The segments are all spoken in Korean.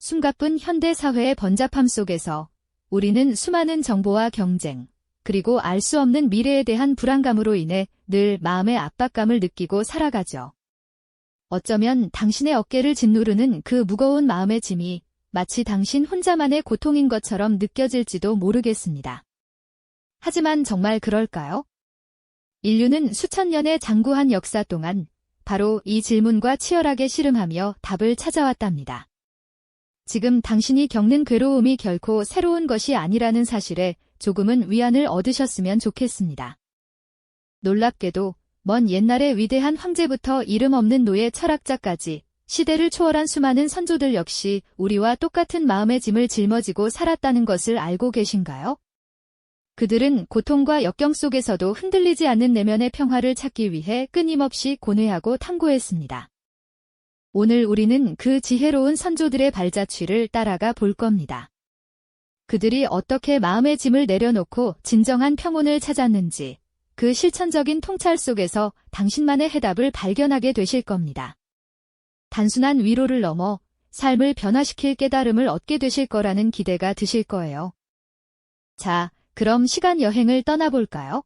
숨가쁜 현대 사회의 번잡함 속에서 우리는 수많은 정보와 경쟁, 그리고 알 수 없는 미래에 대한 불안감으로 인해 늘 마음의 압박감을 느끼고 살아가죠. 어쩌면 당신의 어깨를 짓누르는 그 무거운 마음의 짐이 마치 당신 혼자만의 고통인 것처럼 느껴질지도 모르겠습니다. 하지만 정말 그럴까요? 인류는 수천 년의 장구한 역사 동안 바로 이 질문과 치열하게 씨름하며 답을 찾아왔답니다. 지금 당신이 겪는 괴로움이 결코 새로운 것이 아니라는 사실에 조금은 위안을 얻으셨으면 좋겠습니다. 놀랍게도 먼 옛날의 위대한 황제부터 이름 없는 노예 철학자까지 시대를 초월한 수많은 선조들 역시 우리와 똑같은 마음의 짐을 짊어지고 살았다는 것을 알고 계신가요? 그들은 고통과 역경 속에서도 흔들리지 않는 내면의 평화를 찾기 위해 끊임없이 고뇌하고 탐구했습니다. 오늘 우리는 그 지혜로운 선조들의 발자취를 따라가 볼 겁니다. 그들이 어떻게 마음의 짐을 내려놓고 진정한 평온을 찾았는지, 그 실천적인 통찰 속에서 당신만의 해답을 발견하게 되실 겁니다. 단순한 위로를 넘어 삶을 변화시킬 깨달음을 얻게 되실 거라는 기대가 드실 거예요. 자, 그럼 시간 여행을 떠나볼까요?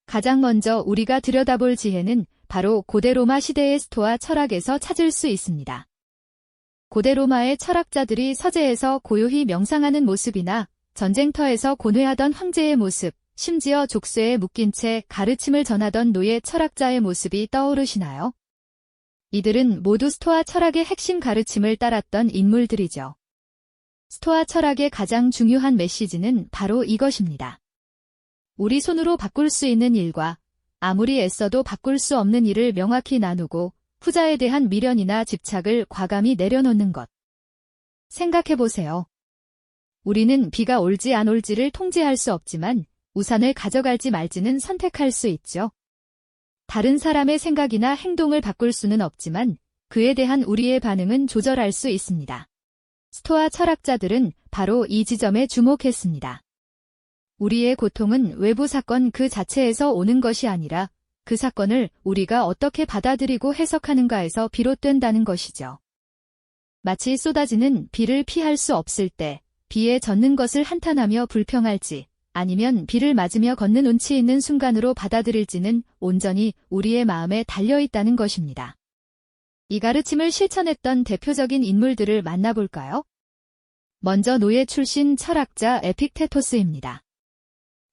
가장 먼저 우리가 들여다볼 지혜는 바로 고대 로마 시대의 스토아 철학에서 찾을 수 있습니다. 고대 로마의 철학자들이 서재에서 고요히 명상하는 모습이나 전쟁터에서 고뇌하던 황제의 모습, 심지어 족쇄에 묶인 채 가르침을 전하던 노예 철학자의 모습이 떠오르시나요? 이들은 모두 스토아 철학의 핵심 가르침을 따랐던 인물들이죠. 스토아 철학의 가장 중요한 메시지는 바로 이것입니다. 우리 손으로 바꿀 수 있는 일과 아무리 애써도 바꿀 수 없는 일을 명확히 나누고 후자에 대한 미련이나 집착을 과감히 내려놓는 것. 생각해보세요. 우리는 비가 올지 안 올지를 통제할 수 없지만 우산을 가져갈지 말지는 선택할 수 있죠. 다른 사람의 생각이나 행동을 바꿀 수는 없지만 그에 대한 우리의 반응은 조절할 수 있습니다. 스토아 철학자들은 바로 이 지점에 주목했습니다. 우리의 고통은 외부 사건 그 자체에서 오는 것이 아니라 그 사건을 우리가 어떻게 받아들이고 해석하는가에서 비롯된다는 것이죠. 마치 쏟아지는 비를 피할 수 없을 때 비에 젖는 것을 한탄하며 불평할지 아니면 비를 맞으며 걷는 운치 있는 순간으로 받아들일지는 온전히 우리의 마음에 달려있다는 것입니다. 이 가르침을 실천했던 대표적인 인물들을 만나볼까요? 먼저 노예 출신 철학자 에픽테토스입니다.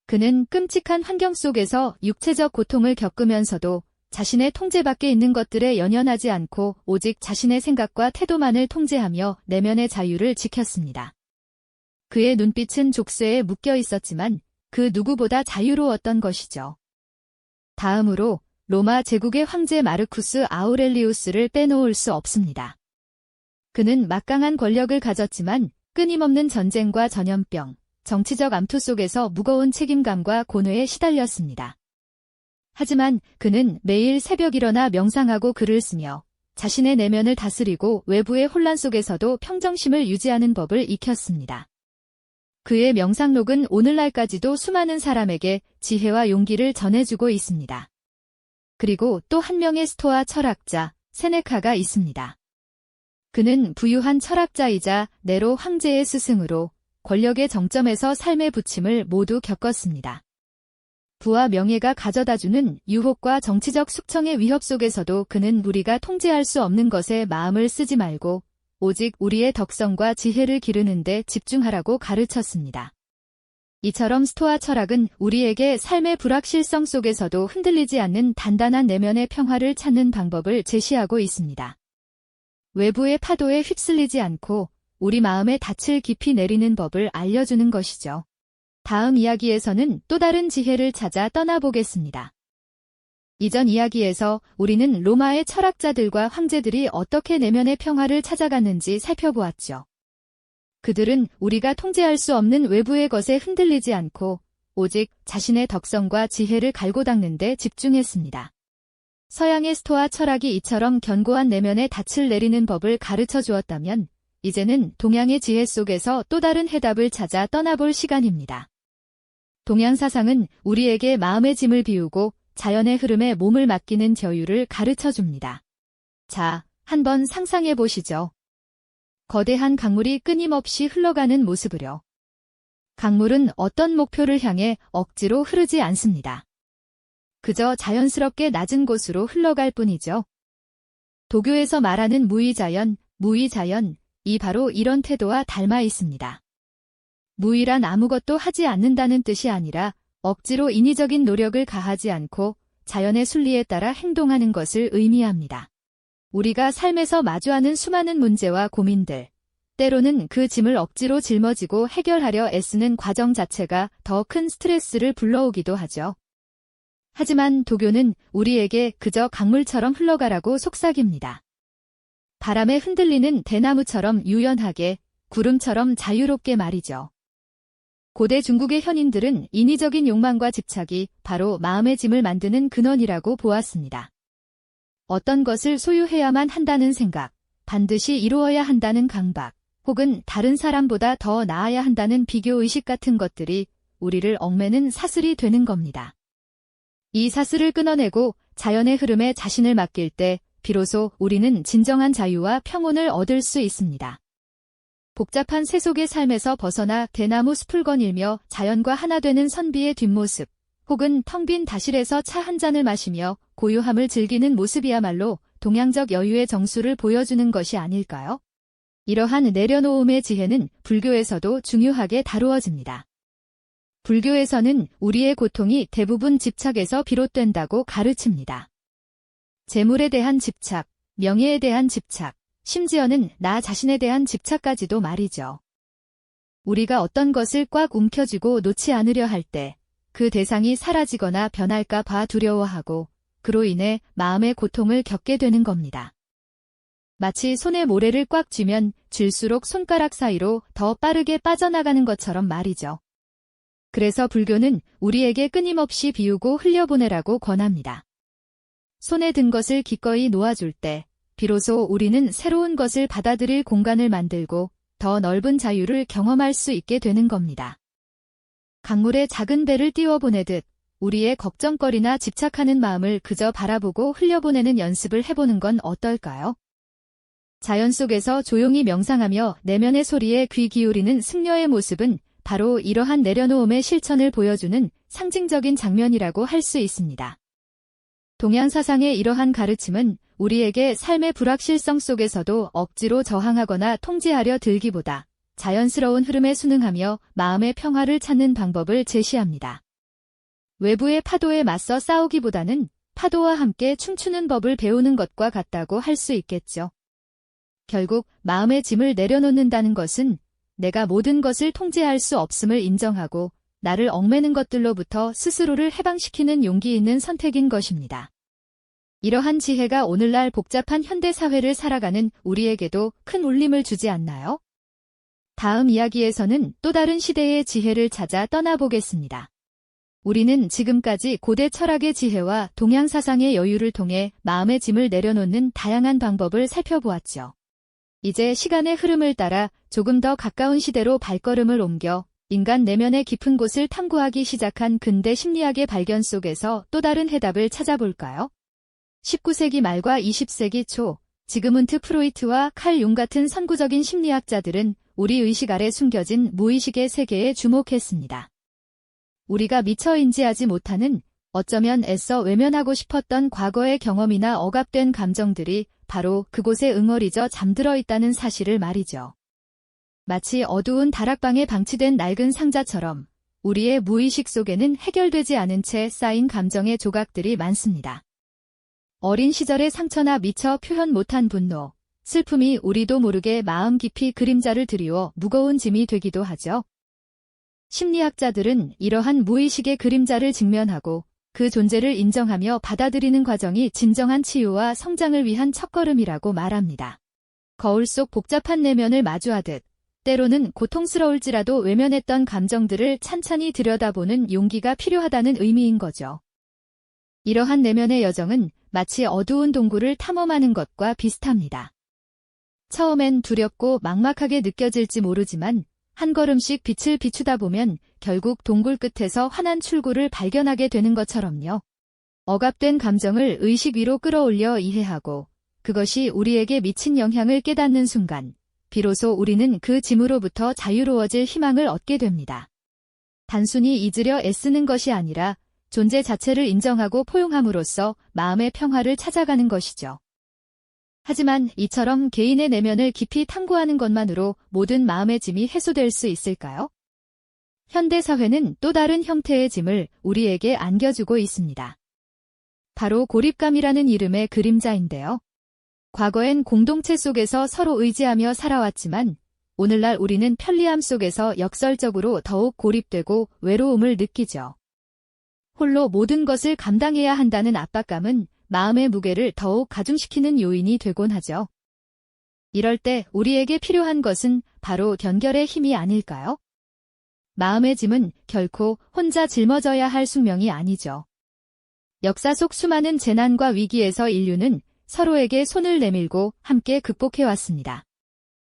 그는 끔찍한 환경 속에서 육체적 고통을 겪으면서도 자신의 통제 밖에 있는 것들에 연연하지 않고 오직 자신의 생각과 태도만을 통제하며 내면의 자유를 지켰습니다. 그의 눈빛은 족쇄에 묶여 있었지만 그 누구보다 자유로웠던 것이죠. 다음으로 로마 제국의 황제 마르쿠스 아우렐리우스를 빼놓을 수 없습니다. 그는 막강한 권력을 가졌지만 끊임없는 전쟁과 전염병, 정치적 암투 속에서 무거운 책임감과 고뇌에 시달렸습니다. 하지만 그는 매일 새벽 일어나 명상하고 글을 쓰며 자신의 내면을 다스리고 외부의 혼란 속에서도 평정심을 유지하는 법을 익혔습니다. 그의 명상록은 오늘날까지도 수많은 사람에게 지혜와 용기를 전해주고 있습니다. 그리고 또 한 명의 스토아 철학자, 세네카가 있습니다. 그는 부유한 철학자이자 네로 황제의 스승으로 권력의 정점에서 삶의 부침을 모두 겪었습니다. 부와 명예가 가져다주는 유혹과 정치적 숙청의 위협 속에서도 그는 우리가 통제할 수 없는 것에 마음을 쓰지 말고 오직 우리의 덕성과 지혜를 기르는 데 집중하라고 가르쳤습니다. 이처럼 스토아 철학은 우리에게 삶의 불확실성 속에서도 흔들리지 않는 단단한 내면의 평화를 찾는 방법을 제시하고 있습니다. 외부의 파도에 휩쓸리지 않고 우리 마음의 닻을 깊이 내리는 법을 알려주는 것이죠. 다음 이야기에서는 또 다른 지혜를 찾아 떠나보겠습니다. 이전 이야기에서 우리는 로마의 철학자들과 황제들이 어떻게 내면의 평화를 찾아갔는지 살펴보았죠. 그들은 우리가 통제할 수 없는 외부의 것에 흔들리지 않고 오직 자신의 덕성과 지혜를 갈고 닦는 데 집중했습니다. 서양의 스토아 철학이 이처럼 견고한 내면의 닻을 내리는 법을 가르쳐 주었다면 이제는 동양의 지혜 속에서 또 다른 해답을 찾아 떠나볼 시간입니다. 동양 사상은 우리에게 마음의 짐을 비우고 자연의 흐름에 몸을 맡기는 여유를 가르쳐 줍니다. 자, 한번 상상해 보시죠. 거대한 강물이 끊임없이 흘러가는 모습으려. 강물은 어떤 목표를 향해 억지로 흐르지 않습니다. 그저 자연스럽게 낮은 곳으로 흘러갈 뿐이죠. 도교에서 말하는 무의자연, 이 바로 이런 태도와 닮아 있습니다. 무의란 아무것도 하지 않는다는 뜻이 아니라 억지로 인위적인 노력을 가하지 않고 자연의 순리에 따라 행동하는 것을 의미합니다. 우리가 삶에서 마주하는 수많은 문제와 고민들, 때로는 그 짐을 억지로 짊어지고 해결하려 애쓰는 과정 자체가 더 큰 스트레스를 불러오기도 하죠. 하지만 도교는 우리에게 그저 강물처럼 흘러가라고 속삭입니다. 바람에 흔들리는 대나무처럼 유연하게, 구름처럼 자유롭게 말이죠. 고대 중국의 현인들은 인위적인 욕망과 집착이 바로 마음의 짐을 만드는 근원이라고 보았습니다. 어떤 것을 소유해야만 한다는 생각, 반드시 이루어야 한다는 강박, 혹은 다른 사람보다 더 나아야 한다는 비교의식 같은 것들이 우리를 얽매는 사슬이 되는 겁니다. 이 사슬을 끊어내고 자연의 흐름에 자신을 맡길 때 비로소 우리는 진정한 자유와 평온을 얻을 수 있습니다. 복잡한 세속의 삶에서 벗어나 대나무 숲을 거닐며 자연과 하나 되는 선비의 뒷모습, 혹은 텅 빈 다실에서 차 한 잔을 마시며 고요함을 즐기는 모습이야말로 동양적 여유의 정수를 보여주는 것이 아닐까요? 이러한 내려놓음의 지혜는 불교에서도 중요하게 다루어집니다. 불교에서는 우리의 고통이 대부분 집착에서 비롯된다고 가르칩니다. 재물에 대한 집착, 명예에 대한 집착, 심지어는 나 자신에 대한 집착까지도 말이죠. 우리가 어떤 것을 꽉 움켜쥐고 놓지 않으려 할 때 그 대상이 사라지거나 변할까 봐 두려워하고 그로 인해 마음의 고통을 겪게 되는 겁니다. 마치 손에 모래를 꽉 쥐면 쥘수록 손가락 사이로 더 빠르게 빠져나가는 것처럼 말이죠. 그래서 불교는 우리에게 끊임없이 비우고 흘려보내라고 권합니다. 손에 든 것을 기꺼이 놓아줄 때 비로소 우리는 새로운 것을 받아들일 공간을 만들고 더 넓은 자유를 경험할 수 있게 되는 겁니다. 강물에 작은 배를 띄워보내듯 우리의 걱정거리나 집착하는 마음을 그저 바라보고 흘려보내는 연습을 해보는 건 어떨까요? 자연 속에서 조용히 명상하며 내면의 소리에 귀 기울이는 승려의 모습은 바로 이러한 내려놓음의 실천을 보여주는 상징적인 장면이라고 할 수 있습니다. 동양 사상의 이러한 가르침은 우리에게 삶의 불확실성 속에서도 억지로 저항하거나 통제하려 들기보다 자연스러운 흐름에 순응하며 마음의 평화를 찾는 방법을 제시합니다. 외부의 파도에 맞서 싸우기보다는 파도와 함께 춤추는 법을 배우는 것과 같다고 할 수 있겠죠. 결국 마음의 짐을 내려놓는다는 것은 내가 모든 것을 통제할 수 없음을 인정하고 나를 얽매는 것들로부터 스스로를 해방시키는 용기 있는 선택인 것입니다. 이러한 지혜가 오늘날 복잡한 현대사회를 살아가는 우리에게도 큰 울림을 주지 않나요? 다음 이야기에서는 또 다른 시대의 지혜를 찾아 떠나보겠습니다. 우리는 지금까지 고대 철학의 지혜와 동양 사상의 여유를 통해 마음의 짐을 내려놓는 다양한 방법을 살펴보았죠. 이제 시간의 흐름을 따라 조금 더 가까운 시대로 발걸음을 옮겨 인간 내면의 깊은 곳을 탐구하기 시작한 근대 심리학의 발견 속에서 또 다른 해답을 찾아볼까요? 19세기 말과 20세기 초, 지그문트 프로이트와 칼 융 같은 선구적인 심리학자들은 우리 의식 아래 숨겨진 무의식의 세계에 주목했습니다. 우리가 미처 인지하지 못하는, 어쩌면 애써 외면하고 싶었던 과거의 경험이나 억압된 감정들이 바로 그곳에 응어리져 잠들어 있다는 사실을 말이죠. 마치 어두운 다락방에 방치된 낡은 상자처럼 우리의 무의식 속에는 해결되지 않은 채 쌓인 감정의 조각들이 많습니다. 어린 시절의 상처나 미처 표현 못한 분노, 슬픔이 우리도 모르게 마음 깊이 그림자를 드리워 무거운 짐이 되기도 하죠. 심리학자들은 이러한 무의식의 그림자를 직면하고 그 존재를 인정하며 받아들이는 과정이 진정한 치유와 성장을 위한 첫걸음이라고 말합니다. 거울 속 복잡한 내면을 마주하듯 때로는 고통스러울지라도 외면했던 감정들을 찬찬히 들여다보는 용기가 필요하다는 의미인 거죠. 이러한 내면의 여정은 마치 어두운 동굴을 탐험하는 것과 비슷합니다. 처음엔 두렵고 막막하게 느껴질지 모르지만 한 걸음씩 빛을 비추다 보면 결국 동굴 끝에서 환한 출구를 발견하게 되는 것처럼요. 억압된 감정을 의식 위로 끌어올려 이해하고 그것이 우리에게 미친 영향을 깨닫는 순간 비로소 우리는 그 짐으로부터 자유로워질 희망을 얻게 됩니다. 단순히 잊으려 애쓰는 것이 아니라 존재 자체를 인정하고 포용함으로써 마음의 평화를 찾아가는 것이죠. 하지만 이처럼 개인의 내면을 깊이 탐구하는 것만으로 모든 마음의 짐이 해소될 수 있을까요? 현대 사회는 또 다른 형태의 짐을 우리에게 안겨주고 있습니다. 바로 고립감이라는 이름의 그림자인데요. 과거엔 공동체 속에서 서로 의지하며 살아왔지만 오늘날 우리는 편리함 속에서 역설적으로 더욱 고립되고 외로움을 느끼죠. 홀로 모든 것을 감당해야 한다는 압박감은 마음의 무게를 더욱 가중시키는 요인이 되곤 하죠. 이럴 때 우리에게 필요한 것은 바로 연결의 힘이 아닐까요? 마음의 짐은 결코 혼자 짊어져야 할 숙명이 아니죠. 역사 속 수많은 재난과 위기에서 인류는 서로에게 손을 내밀고 함께 극복해왔습니다.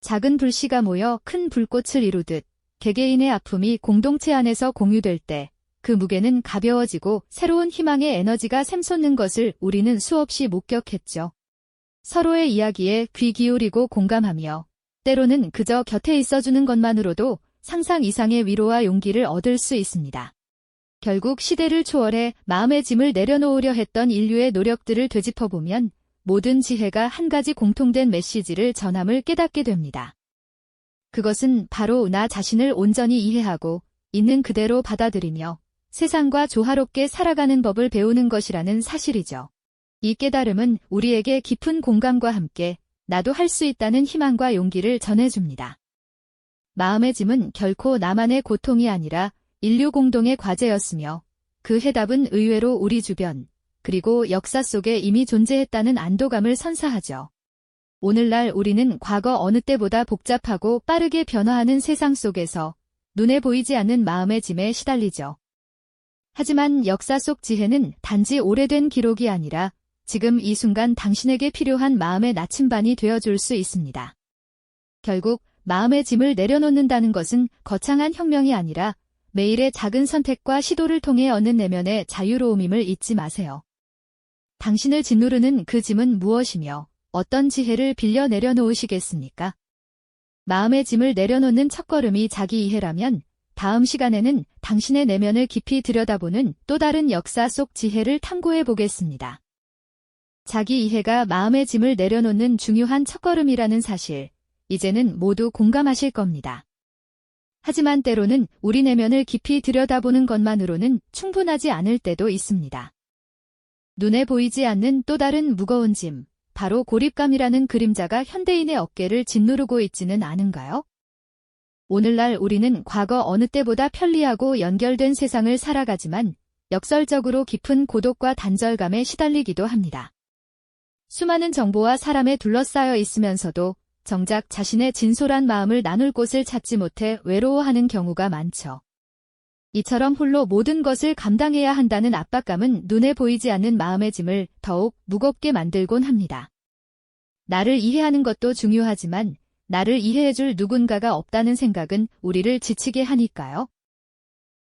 작은 불씨가 모여 큰 불꽃을 이루듯 개개인의 아픔이 공동체 안에서 공유될 때 그 무게는 가벼워지고 새로운 희망의 에너지가 샘솟는 것을 우리는 수없이 목격했죠. 서로의 이야기에 귀 기울이고 공감하며 때로는 그저 곁에 있어주는 것만으로도 상상 이상의 위로와 용기를 얻을 수 있습니다. 결국 시대를 초월해 마음의 짐을 내려놓으려 했던 인류의 노력들을 되짚어보면 모든 지혜가 한 가지 공통된 메시지를 전함을 깨닫게 됩니다. 그것은 바로 나 자신을 온전히 이해하고 있는 그대로 받아들이며 세상과 조화롭게 살아가는 법을 배우는 것이라는 사실이죠. 이 깨달음은 우리에게 깊은 공감과 함께 나도 할 수 있다는 희망과 용기를 전해줍니다. 마음의 짐은 결코 나만의 고통이 아니라 인류 공동의 과제였으며 그 해답은 의외로 우리 주변, 그리고 역사 속에 이미 존재했다는 안도감을 선사하죠. 오늘날 우리는 과거 어느 때보다 복잡하고 빠르게 변화하는 세상 속에서 눈에 보이지 않는 마음의 짐에 시달리죠. 하지만 역사 속 지혜는 단지 오래된 기록이 아니라 지금 이 순간 당신에게 필요한 마음의 나침반이 되어줄 수 있습니다. 결국 마음의 짐을 내려놓는다는 것은 거창한 혁명이 아니라 매일의 작은 선택과 시도를 통해 얻는 내면의 자유로움임을 잊지 마세요. 당신을 짓누르는 그 짐은 무엇이며 어떤 지혜를 빌려 내려놓으시겠습니까? 마음의 짐을 내려놓는 첫걸음이 자기 이해라면 다음 시간에는 당신의 내면을 깊이 들여다보는 또 다른 역사 속 지혜를 탐구해 보겠습니다. 자기 이해가 마음의 짐을 내려놓는 중요한 첫걸음이라는 사실, 이제는 모두 공감하실 겁니다. 하지만 때로는 우리 내면을 깊이 들여다보는 것만으로는 충분하지 않을 때도 있습니다. 눈에 보이지 않는 또 다른 무거운 짐, 바로 고립감이라는 그림자가 현대인의 어깨를 짓누르고 있지는 않은가요? 오늘날 우리는 과거 어느 때보다 편리하고 연결된 세상을 살아가지만 역설적으로 깊은 고독과 단절감에 시달리기도 합니다. 수많은 정보와 사람에 둘러싸여 있으면서도 정작 자신의 진솔한 마음을 나눌 곳을 찾지 못해 외로워하는 경우가 많죠. 이처럼 홀로 모든 것을 감당해야 한다는 압박감은 눈에 보이지 않는 마음의 짐을 더욱 무겁게 만들곤 합니다. 나를 이해하는 것도 중요하지만 나를 이해해줄 누군가가 없다는 생각은 우리를 지치게 하니까요.